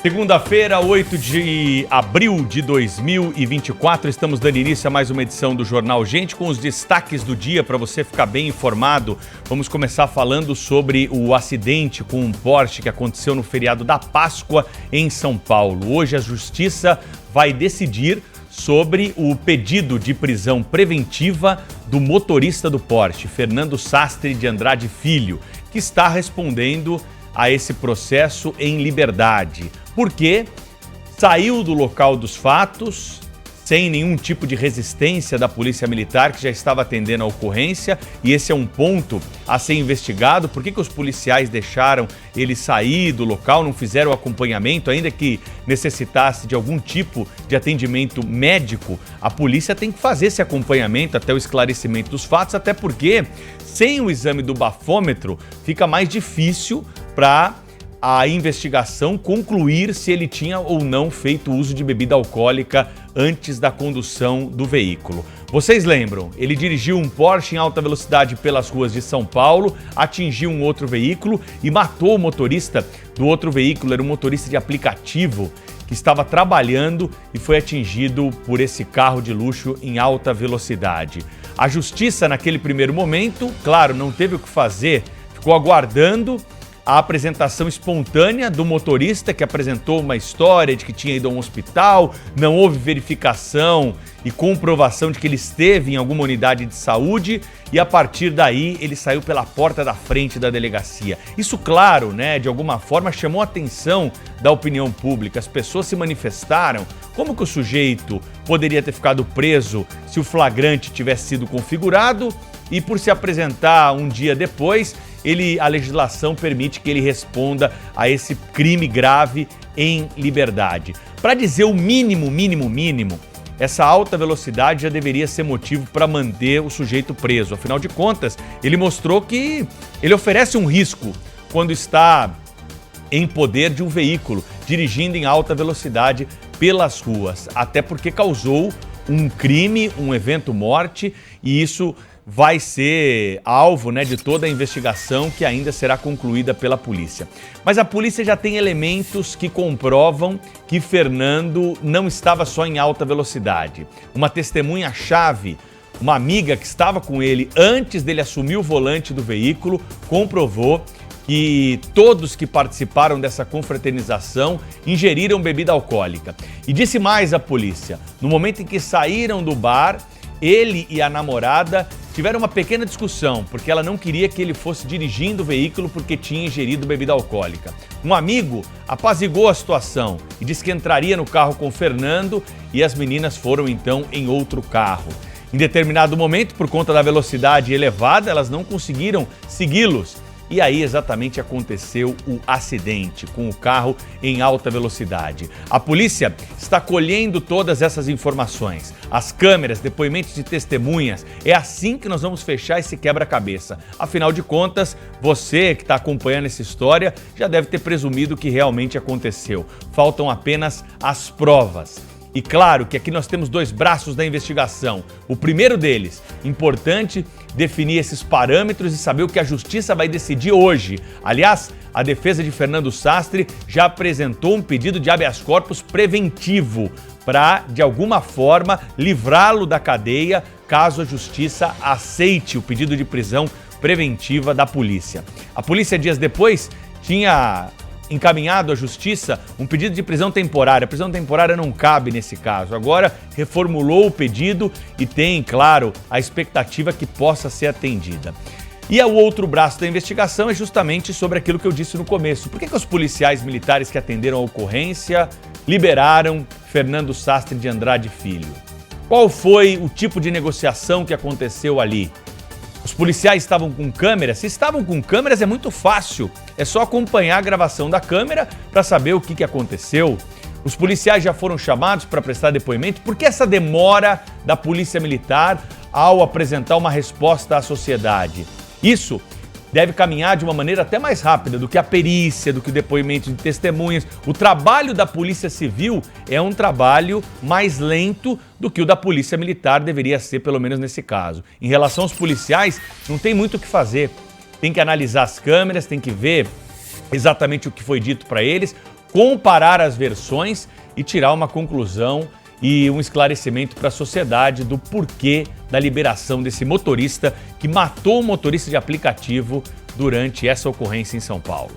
Segunda-feira, 8 de abril de 2024, estamos dando início a mais uma edição do Jornal Gente com os destaques do dia para você ficar bem informado. Vamos começar falando sobre o acidente com um Porsche que aconteceu no feriado da Páscoa em São Paulo. Hoje a Justiça vai decidir sobre o pedido de prisão preventiva do motorista do Porsche, Fernando Sastre de Andrade Filho, que está respondendo a esse processo em liberdade, porque saiu do local dos fatos sem nenhum tipo de resistência da Polícia Militar, que já estava atendendo a ocorrência, e esse é um ponto a ser investigado. Por que os policiais deixaram ele sair do local, não fizeram o acompanhamento, ainda que necessitasse de algum tipo de atendimento médico? A polícia tem que fazer esse acompanhamento até o esclarecimento dos fatos, até porque sem o exame do bafômetro fica mais difícil para a investigação concluir se ele tinha ou não feito uso de bebida alcoólica antes da condução do veículo. Vocês lembram? Ele dirigiu um Porsche em alta velocidade pelas ruas de São Paulo, atingiu um outro veículo e matou o motorista do outro veículo. Era um motorista de aplicativo que estava trabalhando e foi atingido por esse carro de luxo em alta velocidade. A Justiça, naquele primeiro momento, claro, não teve o que fazer, ficou aguardando a apresentação espontânea do motorista, que apresentou uma história de que tinha ido a um hospital, não houve verificação e comprovação de que ele esteve em alguma unidade de saúde, e a partir daí ele saiu pela porta da frente da delegacia. Isso, claro, de alguma forma chamou a atenção da opinião pública. As pessoas se manifestaram. Como que o sujeito poderia ter ficado preso se o flagrante tivesse sido configurado? E por se apresentar um dia depois, a legislação permite que ele responda a esse crime grave em liberdade. Para dizer o mínimo, essa alta velocidade já deveria ser motivo para manter o sujeito preso. Afinal de contas, ele mostrou que ele oferece um risco quando está em poder de um veículo, dirigindo em alta velocidade pelas ruas, até porque causou um crime, um evento morte, e isso vai ser alvo de toda a investigação que ainda será concluída pela polícia. Mas a polícia já tem elementos que comprovam que Fernando não estava só em alta velocidade. Uma testemunha-chave, uma amiga que estava com ele antes dele assumir o volante do veículo, comprovou que todos que participaram dessa confraternização ingeriram bebida alcoólica. E disse mais a polícia: no momento em que saíram do bar, ele e a namorada tiveram uma pequena discussão, porque ela não queria que ele fosse dirigindo o veículo porque tinha ingerido bebida alcoólica. Um amigo apaziguou a situação e disse que entraria no carro com o Fernando, e as meninas foram então em outro carro. Em determinado momento, por conta da velocidade elevada, elas não conseguiram segui-los. E aí exatamente aconteceu o acidente com o carro em alta velocidade. A polícia está colhendo todas essas informações, as câmeras, depoimentos de testemunhas. É assim que nós vamos fechar esse quebra-cabeça. Afinal de contas, você que está acompanhando essa história já deve ter presumido que realmente aconteceu. Faltam apenas as provas. E claro que aqui nós temos dois braços da investigação. O primeiro deles, importante definir esses parâmetros e saber o que a Justiça vai decidir hoje. Aliás, a defesa de Fernando Sastre já apresentou um pedido de habeas corpus preventivo para, de alguma forma, livrá-lo da cadeia caso a Justiça aceite o pedido de prisão preventiva da polícia. A polícia, dias depois, tinha encaminhado à Justiça um pedido de prisão temporária. A prisão temporária não cabe nesse caso. Agora reformulou o pedido e tem, claro, a expectativa que possa ser atendida. E o outro braço da investigação é justamente sobre aquilo que eu disse no começo. Por que os policiais militares que atenderam a ocorrência liberaram Fernando Sastre de Andrade Filho? Qual foi o tipo de negociação que aconteceu ali? Os policiais estavam com câmeras? Se estavam com câmeras é muito fácil, é só acompanhar a gravação da câmera para saber o que aconteceu. Os policiais já foram chamados para prestar depoimento. Por que essa demora da Polícia Militar ao apresentar uma resposta à sociedade? Isso deve caminhar de uma maneira até mais rápida do que a perícia, do que o depoimento de testemunhas. O trabalho da Polícia Civil é um trabalho mais lento do que o da Polícia Militar deveria ser, pelo menos nesse caso. Em relação aos policiais, não tem muito o que fazer. Tem que analisar as câmeras, tem que ver exatamente o que foi dito para eles, comparar as versões e tirar uma conclusão e um esclarecimento para a sociedade do porquê da liberação desse motorista que matou um motorista de aplicativo durante essa ocorrência em São Paulo.